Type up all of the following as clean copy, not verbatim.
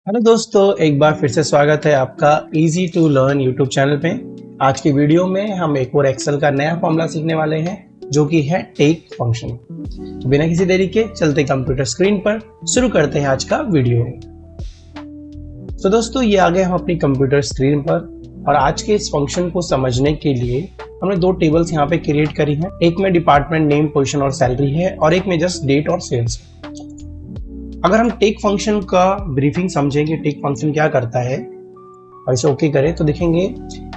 Hello दोस्तों, एक बार फिर से स्वागत है आपका easy to learn YouTube channel पे। आज की वीडियो में हम एक और एक्सेल का नया फॉर्मूला सीखने वाले हैं जो कि है टेक फंक्शन। तो बिना किसी देरी के चलते कंप्यूटर स्क्रीन पर शुरू करते हैं आज का वीडियो। तो दोस्तों ये आ गए हम अपनी कंप्यूटर स्क्रीन पर और आज के इस फंक्शन को समझने के लिए हमने दो टेबल्स यहाँ पे क्रिएट करी हैं। एक में डिपार्टमेंट नेम, पोजीशन और सैलरी है और एक में जस्ट डेट और सेल्स। अगर हम टेक फंक्शन का ब्रीफिंग समझेंगे, टेक फंक्शन क्या करता है और इसे ओके करें तो देखेंगे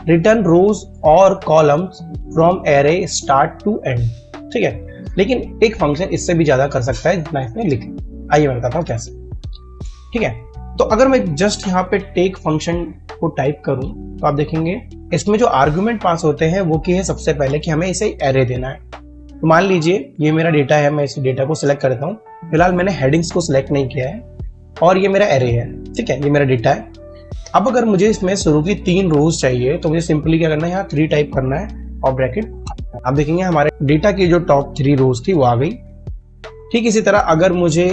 रिटर्न रोज और columns from array start to end. ठीक है, लेकिन टेक फंक्शन इससे भी ज्यादा कर सकता है जितना इसमें लिखे। आइए मैं बताता हूँ कैसे। ठीक है, तो अगर मैं जस्ट यहाँ पे टेक फंक्शन को टाइप करूं तो आप देखेंगे इसमें जो आर्गुमेंट पास होते हैं वो की है सबसे पहले कि हमें इसे एरे देना है। तो मान लीजिए ये मेरा डेटा है, मैं इस डेटा को सिलेक्ट करता हूँ। फिलहाल मैंने हेडिंग्स को सिलेक्ट नहीं किया है और ये मेरा एरे है। ठीक है, ये मेरा डेटा है। अब अगर मुझे इसमें शुरू की 3 रोज चाहिए तो मुझे सिंपली क्या करना है, यहाँ 3 टाइप करना है और ब्रैकेट। आप देखेंगे हमारे डेटा की जो टॉप 3 रोज थी वो आ गई। ठीक इसी तरह अगर मुझे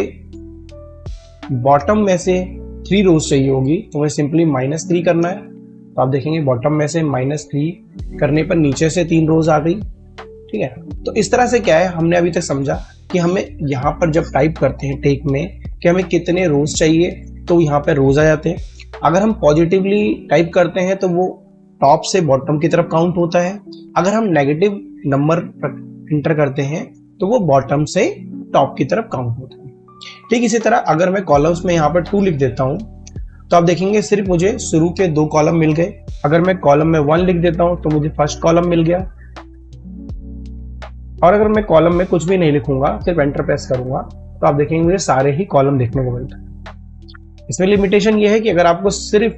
बॉटम में से 3 रोज चाहिए होगी तो मुझे सिंपली -3 करना है। तो आप देखेंगे बॉटम में से -3 करने पर नीचे से 3 रोज आ गई। ठीक है, तो इस तरह से क्या है, हमने अभी तक समझा कि हमें यहाँ पर जब टाइप करते हैं टेक में कि हमें कितने रोज चाहिए तो यहाँ पे रोज आ जाते हैं। अगर हम पॉजिटिवली टाइप करते हैं तो वो टॉप से बॉटम की तरफ काउंट होता है। अगर हम नेगेटिव नंबर इंटर करते हैं तो वो बॉटम से टॉप की तरफ काउंट होता है। ठीक इसी तरह अगर मैं कॉलम्स में यहाँ पर 2 लिख देता हूँ तो आप देखेंगे सिर्फ मुझे शुरू के 2 कॉलम मिल गए। अगर मैं कॉलम में 1 लिख देता हूँ तो मुझे फर्स्ट कॉलम मिल गया। और अगर मैं कॉलम में कुछ भी नहीं लिखूंगा, सिर्फ एंटर प्रेस करूंगा तो आप देखेंगे मुझे सारे ही कॉलम देखने को मिलते हैं। इसमें लिमिटेशन ये है कि अगर आपको सिर्फ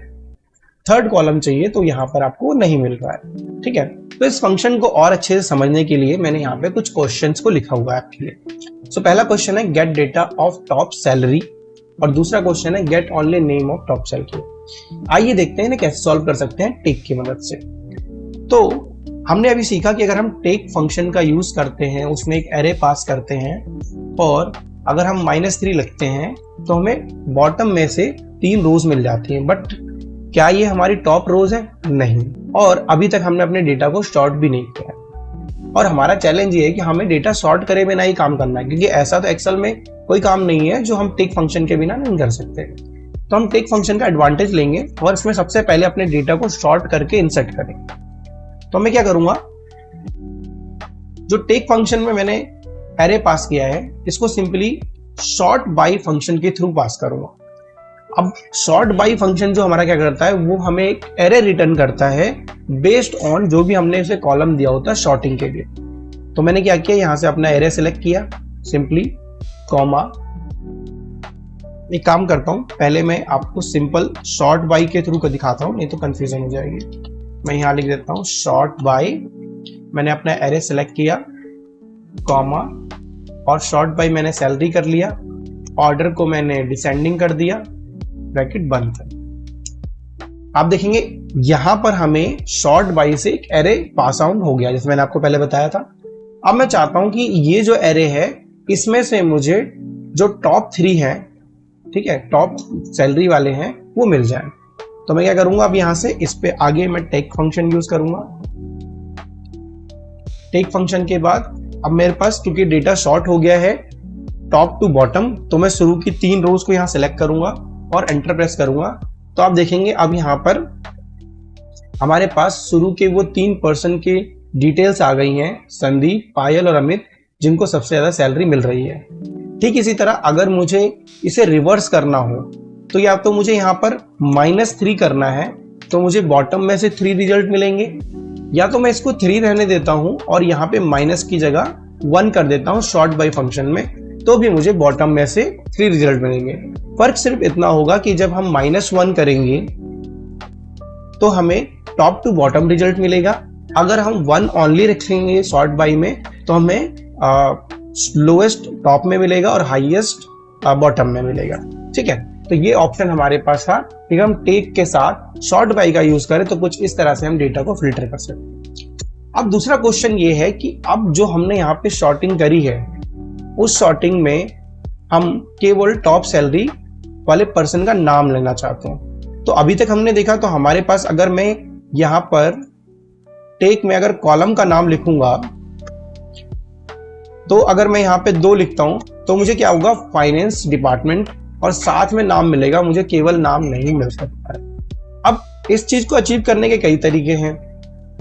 3rd कॉलम चाहिए तो यहाँ पर आपको नहीं मिल रहा है। ठीक है, तो इस फंक्शन को और अच्छे से समझने के लिए मैंने यहाँ पे कुछ क्वेश्चंस को लिखा हुआ है आपके लिए। सो पहला क्वेश्चन है gate data of top salary और दूसरा क्वेश्चन है get only name of top salary. आइए देखते हैं कैसे सॉल्व कर सकते हैं टेक की मदद से। तो हमने अभी सीखा कि अगर हम टेक फंक्शन का यूज करते हैं, उसमें एक एरे पास करते हैं और अगर हम -3 लिखते हैं तो हमें बॉटम में से 3 रोज मिल जाती हैं। बट क्या ये हमारी टॉप रोज है? नहीं। और अभी तक हमने अपने डेटा को सॉर्ट भी नहीं किया। और हमारा चैलेंज ये है कि हमें डेटा सॉर्ट करे बिना ही काम करना है, क्योंकि ऐसा तो एक्सेल में कोई काम नहीं है जो हम टेक फंक्शन के बिना नहीं कर सकते। तो हम टेक फंक्शन का एडवांटेज लेंगे और इसमें सबसे पहले अपने डेटा को सॉर्ट करके इंसर्ट करेंगे। तो मैं क्या करूंगा, जो टेक फंक्शन में मैंने एरे पास किया है इसको सिंपली सॉर्ट बाय फंक्शन के थ्रू पास करूंगा। अब सॉर्ट बाय फंक्शन जो हमारा क्या करता है, वो हमें एक एरे रिटर्न करता है बेस्ड ऑन जो भी हमने उसे कॉलम दिया होता है सॉर्टिंग के लिए। तो मैंने क्या किया, यहां से अपना एरे सिलेक्ट किया, सिंपली कॉमा। एक काम करता हूं, पहले मैं आपको सिंपल सॉर्ट बाय के थ्रू को दिखाता हूं, नहीं तो कंफ्यूजन हो जाएगी। मैं यहां लिख देता हूं सॉर्ट बाय। मैंने अपना एरे सेलेक्ट किया, कॉमा, और सॉर्ट बाय मैंने सैलरी कर लिया। ऑर्डर को मैंने डिसेंडिंग कर दिया, ब्रैकेट बंद कर। आप देखेंगे यहां पर हमें सॉर्ट बाय से एक एरे पास आउट हो गया, जैसे मैंने आपको पहले बताया था। अब मैं चाहता हूं कि ये जो एरे है इसमें से मुझे जो टॉप 3 है, ठीक है, टॉप सैलरी वाले हैं, वो मिल जाए। तो मैं क्या करूंगा, अब यहां से इस पे आगे मैं टेक फंक्शन यूज करूंगा। टेक फंक्शन के बाद अब मेरे पास क्योंकि डेटा शॉर्ट हो गया है टॉप टू बॉटम, तो मैं शुरू की 3 रोज को यहां सेलेक्ट करूंगा और एंटर प्रेस करूंगा। तो आप देखेंगे अब यहां पर हमारे पास शुरू के वो 3 पर्सन के डिटेल्स आ गई हैं, संदीप, पायल और अमित, जिनको सबसे ज्यादा सैलरी मिल रही है। ठीक इसी तरह अगर मुझे इसे रिवर्स करना हो तो या तो मुझे यहाँ पर -3 करना है तो मुझे बॉटम में से 3 रिजल्ट मिलेंगे, या तो मैं इसको 3 रहने देता हूं और यहाँ पे माइनस की जगह 1 कर देता हूं सॉर्ट बाय फंक्शन में, तो भी मुझे बॉटम में से 3 रिजल्ट मिलेंगे। फर्क सिर्फ इतना होगा कि जब हम -1 करेंगे तो हमें टॉप टू बॉटम रिजल्ट मिलेगा। अगर हम 1 ओनली रखेंगे सॉर्ट बाय में तो हमें लोएस्ट टॉप में मिलेगा और हाईएस्ट बॉटम में मिलेगा। ठीक है, तो ये ऑप्शन हमारे पास था कि हम टेक के साथ सॉर्ट बाय का यूज करें तो कुछ इस तरह से हम डेटा को फिल्टर कर सकते। अब दूसरा क्वेश्चन ये है कि अब जो हमने यहाँ पे सॉर्टिंग करी है उस सॉर्टिंग में हम केवल टॉप सैलरी वाले पर्सन का नाम लेना चाहते हैं। तो अभी तक हमने देखा, तो हमारे पास अगर मैं यहां पर टेक में अगर कॉलम का नाम लिखूंगा, तो अगर मैं यहां पे 2 लिखता हूं तो मुझे क्या होगा, फाइनेंस डिपार्टमेंट और साथ में नाम मिलेगा, मुझे केवल नाम नहीं मिल सकता है। अब इस चीज को अचीव करने के कई तरीके हैं।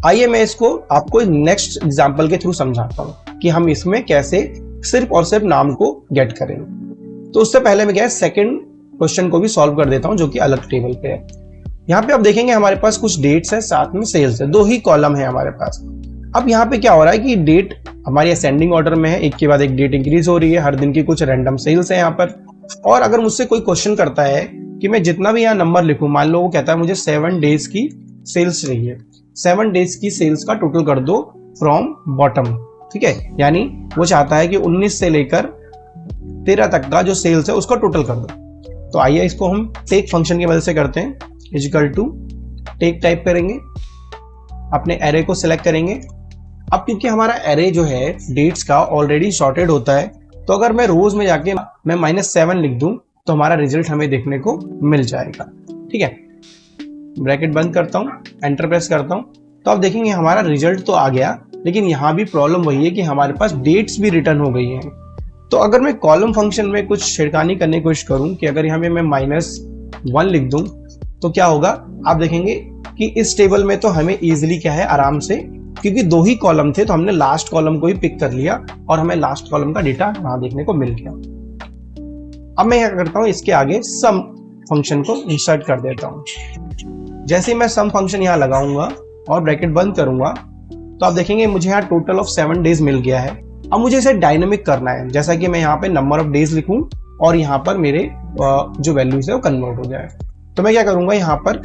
आइए मैं इसको आपको नेक्स्ट एग्जांपल के थ्रू समझाता हूं कि हम इसमें कैसे सिर्फ और सिर्फ नाम को गेट करेंगे। तो उससे पहले मैं क्या है, सेकंड क्वेश्चन को भी सॉल्व कर देता हूं जो कि अलग टेबल पे है। यहाँ पे आप देखेंगे हमारे पास कुछ डेट्स है, साथ में सेल्स है, 2 ही कॉलम है हमारे पास। अब यहाँ पे क्या हो रहा है कि डेट हमारी असेंडिंग ऑर्डर में है, एक के बाद एक डेट इंक्रीज हो रही है, हर दिन की कुछ रैंडम सेल्स है यहाँ पर। और अगर मुझसे कोई क्वेश्चन करता है कि मैं जितना भी यहाँ नंबर लिखूं, मान लो वो कहता है मुझे 7 डेज की सेल्स चाहिए, 7 डेज की सेल्स का टोटल कर दो फ्रॉम बॉटम, ठीक है, यानी वो चाहता है कि 19 से लेकर 13 तक का जो सेल्स है उसका टोटल कर दो। तो आइए इसको हम टेक फंक्शन की मदद से करते हैं। इक्वल टू टेक टाइप करेंगे, अपने एरे को सिलेक्ट करेंगे। अब क्योंकि हमारा एरे जो है डेट्स का ऑलरेडी सॉर्टेड होता है, तो अगर मैं रोज में जाके मैं -7 लिख दूं तो हमारा रिजल्ट हमें देखने को मिल जाएगा, ठीक है। ब्रैकेट बंद करता हूं, एंटर प्रेस करता हूं, तो आप देखेंगे हमारा रिजल्ट तो आ गया, लेकिन यहां भी प्रॉब्लम वही है कि हमारे पास डेट्स भी रिटर्न हो गई हैं। तो अगर मैं कॉलम फंक्शन में कुछ छेड़खानी करने की कोशिश करूं कि अगर यहां पे मैं -1 लिख दूं तो क्या होगा, आप देखेंगे कि इस टेबल में तो हमें इजीली क्या है, आराम से, क्योंकि 2 ही कॉलम थे तो हमने लास्ट कॉलम को ही पिक कर लिया और हमें लास्ट कॉलम का डेटा वहां देखने को मिल गया। अब मैं क्या करता हूं, इसके आगे सम फंक्शन को इंसर्ट कर देता हूं। जैसे ही मैं सम फंक्शन यहां लगाऊंगा और ब्रैकेट बंद करूंगा तो आप देखेंगे मुझे यहाँ टोटल ऑफ 7 डेज मिल गया है। अब मुझे इसे डायनेमिक करना है, जैसा कि मैं यहाँ पे नंबर ऑफ डेज लिखूं और यहाँ पर मेरे जो वैल्यूज है वो कन्वर्ट हो जाए। तो मैं क्या करूंगा, यहाँ पर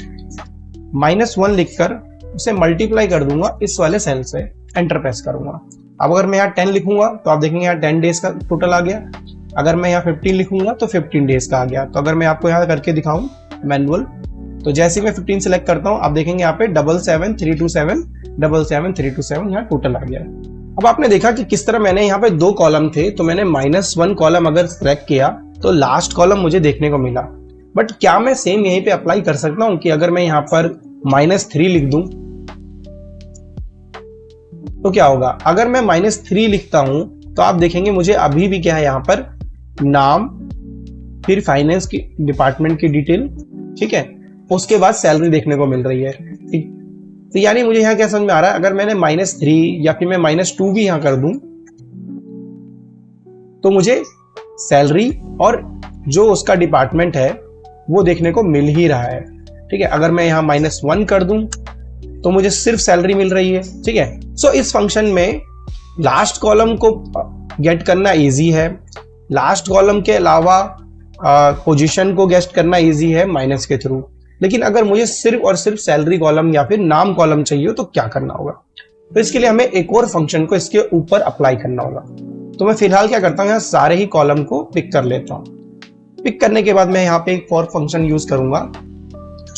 -1 लिखकर उसे मल्टीप्लाई कर दूंगा इस वाले सेल से, एंटर प्रेस करूंगा। अब अगर मैं यहाँ 10 लिखूंगा तो आप देखेंगे यहाँ 10 डेज का टोटल आ गया। अगर मैं यहाँ 15 लिखूंगा तो 15 डेज का आ गया। तो अगर मैं आपको यहाँ करके दिखाऊं मैनुअल, तो जैसे ही मैं 15 सेलेक्ट करता हूँ आप देखेंगे यहाँ पे 77327 77327 यहाँ टोटल आ गया। अब आपने देखा कि किस तरह मैंने यहाँ पे 2 कॉलम थे, तो मैंने -1 कॉलम अगर सेलेक्ट किया तो लास्ट कॉलम मुझे देखने को मिला। बट क्या मैं सेम यहीं पे अप्लाई कर सकता हूं कि अगर मैं यहां पर -3 लिख दूं तो क्या होगा, अगर मैं -3 लिखता हूं तो आप देखेंगे मुझे अभी भी क्या है, यहां पर नाम, फिर फाइनेंस की डिपार्टमेंट की डिटेल, ठीक है, उसके बाद सैलरी देखने को मिल रही है, ठीक। तो यानी मुझे यहां क्या समझ में आ रहा है, अगर मैंने -3 या फिर मैं -2 भी यहां कर दूं तो मुझे सैलरी और जो उसका डिपार्टमेंट है वो देखने को मिल ही रहा है, ठीक है। अगर मैं यहाँ -1 कर दूं तो मुझे सिर्फ सैलरी मिल रही है, ठीक है। सो इस फंक्शन में लास्ट कॉलम को गेट करना इजी है, लास्ट कॉलम के अलावा पोजीशन को गेट करना इजी है माइनस के थ्रू। लेकिन अगर मुझे सिर्फ और सिर्फ सैलरी कॉलम या फिर नाम कॉलम चाहिए तो क्या करना होगा, तो इसके लिए हमें एक और फंक्शन को इसके ऊपर अप्लाई करना होगा। तो मैं फिलहाल क्या करता हूँ, यहाँ सारे ही कॉलम को पिक कर लेता हूँ। पिक करने के बाद मैं यहाँ पे एक फॉर फंक्शन यूज करूंगा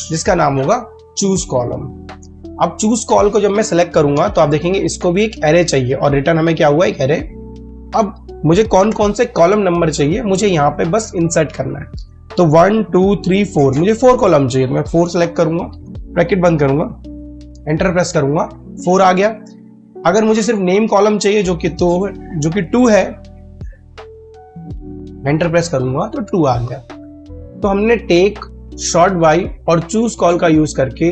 जिसका नाम होगा चूज कॉलम। अब चूज कॉल को जब मैं सेलेक्ट करूंगा तो आप देखेंगे इसको भी एक एरे चाहिए और रिटर्न हमें क्या हुआ, एक एरे। अब मुझे कौन कौन से कॉलम नंबर चाहिए, मुझे यहाँ पे बस इंसर्ट करना है। तो 1 2 3 4 मुझे 4 कॉलम चाहिए, तो मैं 4 सेलेक्ट करूंगा, ब्रैकेट बंद करूंगा, एंटर प्रेस करूंगा, 4 आ गया। अगर मुझे सिर्फ नेम कॉलम चाहिए जो कि 2 है, एंटर प्रेस करूंगा तो 2 आ गया। तो हमने टेक, शॉर्ट बाय और चूज कॉल का यूज करके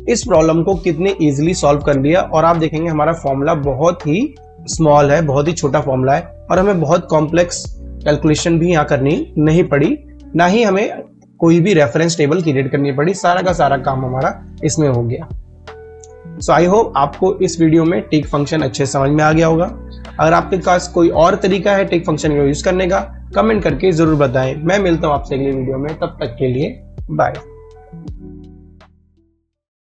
इस प्रॉब्लम को कितने इजीली सॉल्व कर लिया। और आप देखेंगे हमारा फॉर्मूला बहुत ही स्मॉल है, बहुत ही छोटा फॉर्मूला है और हमें बहुत कॉम्प्लेक्स कैलकुलेशन भी यहाँ करनी नहीं पड़ी, ना ही हमें कोई भी रेफरेंस टेबल क्रिएट करनी पड़ी। सारा का सारा काम हमारा इसमें हो गया। सो आई होप आपको इस वीडियो में टेक फंक्शन अच्छे समझ में आ गया होगा। अगर आपके पास कोई और तरीका है टेक फंक्शन को यूज करने का, कमेंट करके जरूर बताएं। मैं मिलता हूं आपसे अगले वीडियो में, तब तक के लिए बाय।